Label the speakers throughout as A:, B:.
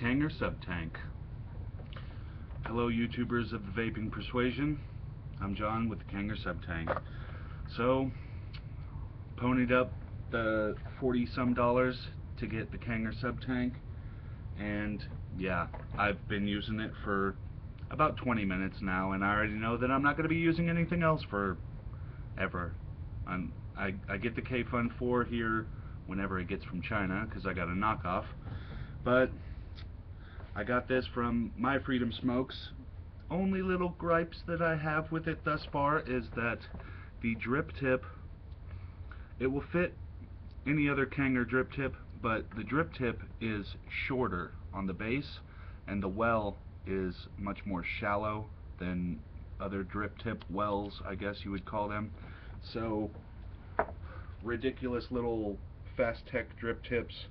A: Kanger Sub Tank. Hello YouTubers of the Vaping Persuasion. I'm John with the Kanger Sub Tank. So, ponied up the 40 some dollars to get the Kanger Sub Tank, and yeah, I've been using it for about 20 minutes now, and I already know that I'm not going to be using anything else for ever. I get the K-Fun 4 here whenever it gets from China, because I got a knockoff, but I got this from My Freedom Smokes. Only little gripes that I have with it thus far is that the drip tip, it will fit any other Kanger drip tip, but the drip tip is shorter on the base, and the well is much more shallow than other drip tip wells, I guess you would call them. So ridiculous little Fast Tech drip tips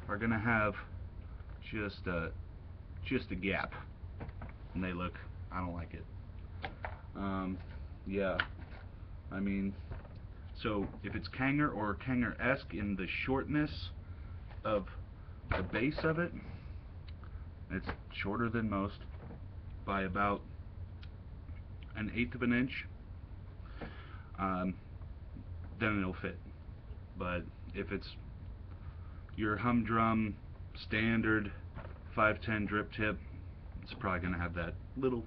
A: are gonna have just a gap, and they look, I don't like it. Yeah, I mean, so if it's Kanger or Kanger-esque in the shortness of the base of it, it's shorter than most by about 1/8 of an inch, then it'll fit. But if it's your humdrum standard 510 drip tip, it's probably gonna have that little,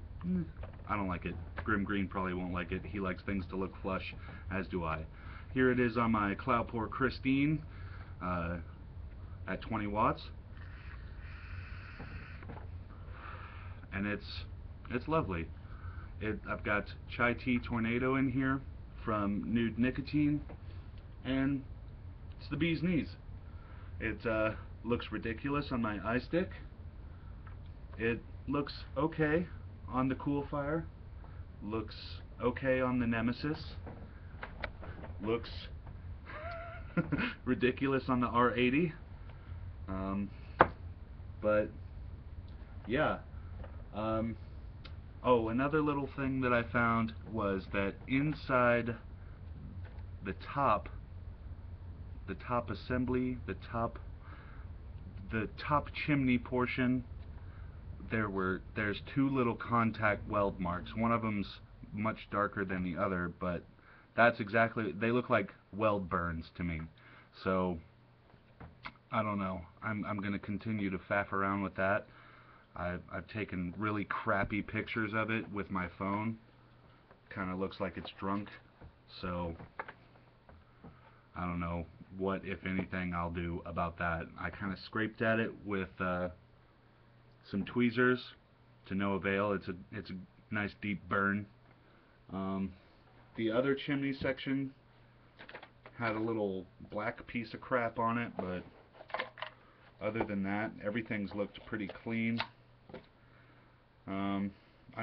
A: I don't like it. Grim Green probably won't like it. He likes things to look flush, as do I. Here it is on my Cloudpore Christine at 20 watts, and it's lovely. I've got Chai Tea Tornado in here from Nude Nicotine, and it's the bee's knees. It looks ridiculous on my iStick. It looks okay on the Coolfire. Looks okay on the Nemesis. Looks ridiculous on the R80. But yeah. Oh, another little thing that I found was that inside the top assembly, the top chimney portion, there's two little contact weld marks. One of them's much darker than the other, but that's exactly, they look like weld burns to me. So I don't know. I'm gonna continue to faff around with that. I've taken really crappy pictures of it with my phone. Kind of looks like it's drunk. So I don't know what, if anything, I'll do about that. I kind of scraped at it with some tweezers to no avail. It's a nice deep burn. The other chimney section had a little black piece of crap on it, but other than that, everything's looked pretty clean. I'm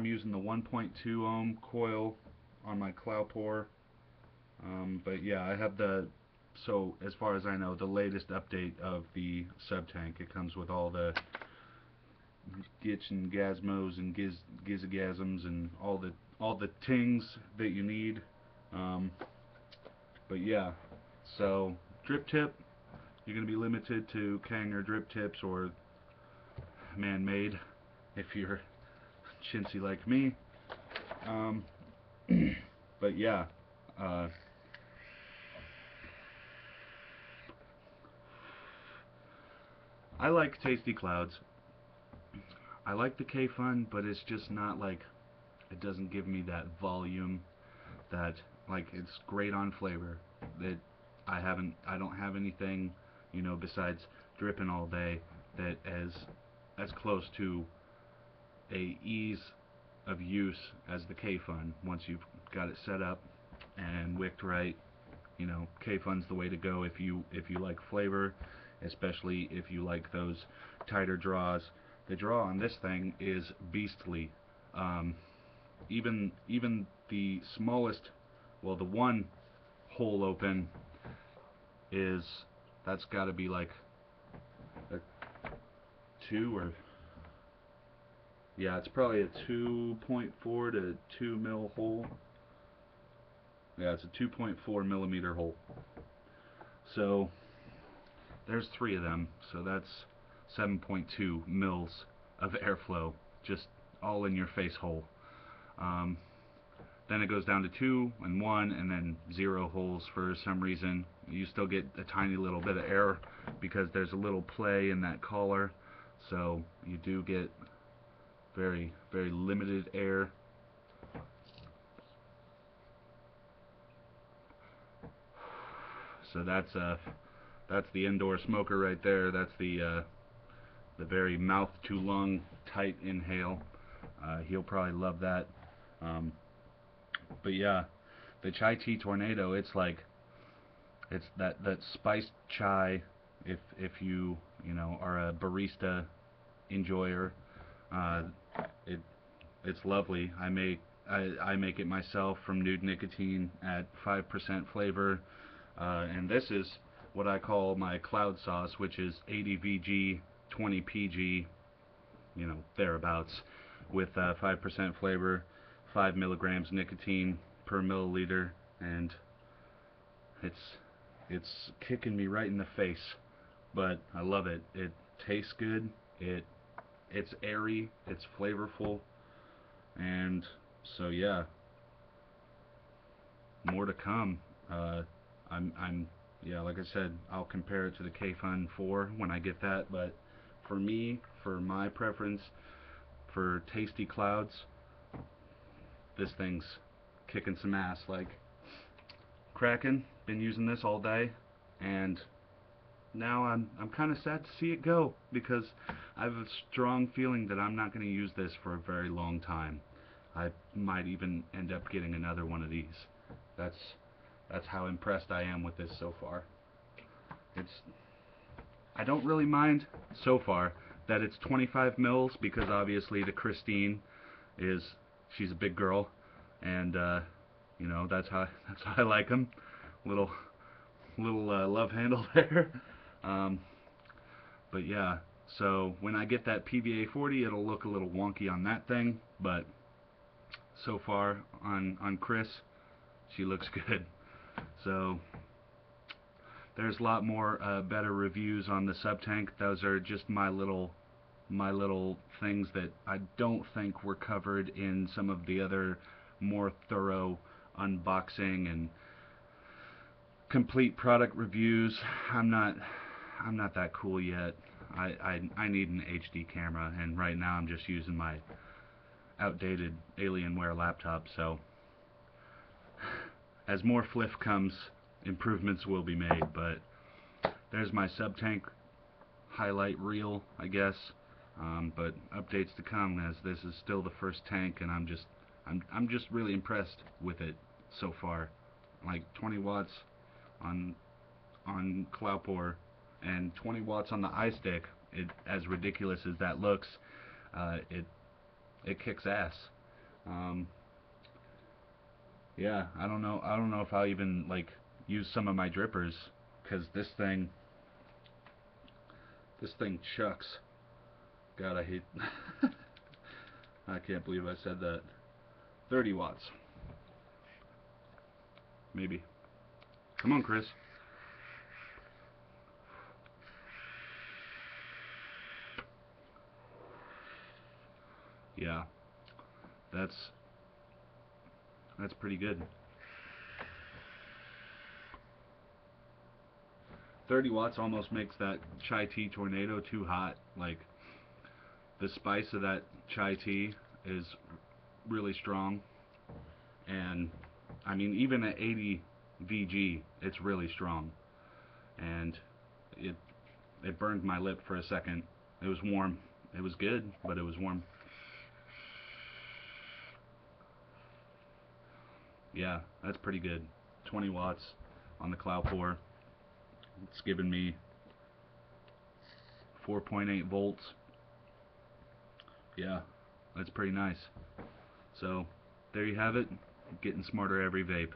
A: using the 1.2 ohm coil on my Cloudpore, but yeah, I have so as far as I know, the latest update of the Sub Tank. It comes with all the gitch and gazmos and gizagasms and all the tings that you need. But yeah, so drip tip, you're going to be limited to Kanger drip tips or man-made if you're chintzy like me. But yeah, I like Tasty Clouds. I like the K-Fun, but it's just not like, it doesn't give me that volume that, like, it's great on flavor. I don't have anything, you know, besides dripping all day that as close to a ease of use as the K-Fun. Once you've got it set up and wicked right, you know, K-Fun's the way to go if you like flavor, especially if you like those tighter draws. The draw on this thing is beastly. Even the smallest, well, the one hole open that's got to be like a 2 or, yeah, it's probably a 2.4 to 2 mil hole. Yeah, it's a 2.4 millimeter hole. So there's 3 of them. So that's 7.2 mils of airflow, just all in your face hole. Um, then it goes down to 2 and 1 and then 0 holes for some reason. You still get a tiny little bit of air because there's a little play in that collar, so you do get very, very limited air. So that's the indoor smoker right there. That's the very mouth to lung tight inhale. He'll probably love that. But yeah, the chai tea tornado, it's that spiced chai. If you know are a barista enjoyer, it's lovely. I make it myself from Nude Nicotine at 5% flavor, and this is what I call my cloud sauce, which is 80 VG, 20 PG, thereabouts, with 5% flavor, 5 milligrams nicotine per milliliter, and it's kicking me right in the face, but I love it. It tastes good. It's airy. It's flavorful, and so yeah, more to come. Yeah, like I said, I'll compare it to the K-Fun 4 when I get that, but for me, for my preference, for tasty clouds, this thing's kicking some ass. Like, cracking, been using this all day, and now I'm kind of sad to see it go, because I have a strong feeling that I'm not going to use this for a very long time. I might even end up getting another one of these. That's how impressed I am with this so far. I don't really mind so far that it's 25 mils, because obviously the Christine she's a big girl, and that's how I like them. Little love handle there. But yeah, so when I get that PVA 40, it'll look a little wonky on that thing, but so far on Chris, she looks good. So there's a lot more better reviews on the Sub Tank. Those are just my little things that I don't think were covered in some of the other more thorough unboxing and complete product reviews. I'm not that cool yet. I need an HD camera, and right now I'm just using my outdated Alienware laptop. So as more fliff comes, improvements will be made. But there's my Sub Tank highlight reel, I guess. But updates to come, as this is still the first tank, and I'm just really impressed with it so far. Like 20 watts on Cloudpore and 20 watts on the iStick. As ridiculous as that looks, it kicks ass. Yeah, I don't know if I'll even use some of my drippers, because this thing chucks. God, I hate I can't believe I said that. 30 watts. Maybe. Come on, Chris. Yeah. That's pretty good. 30 watts almost makes that chai tea tornado too hot. Like, the spice of that chai tea is really strong, and I mean, even at 80 VG, it's really strong, and it burned my lip for a second. It was warm. It was good, but it was warm. Yeah, that's pretty good. 20 watts on the Cloud4. It's giving me 4.8 volts. Yeah, that's pretty nice. So there you have it. Getting smarter every vape.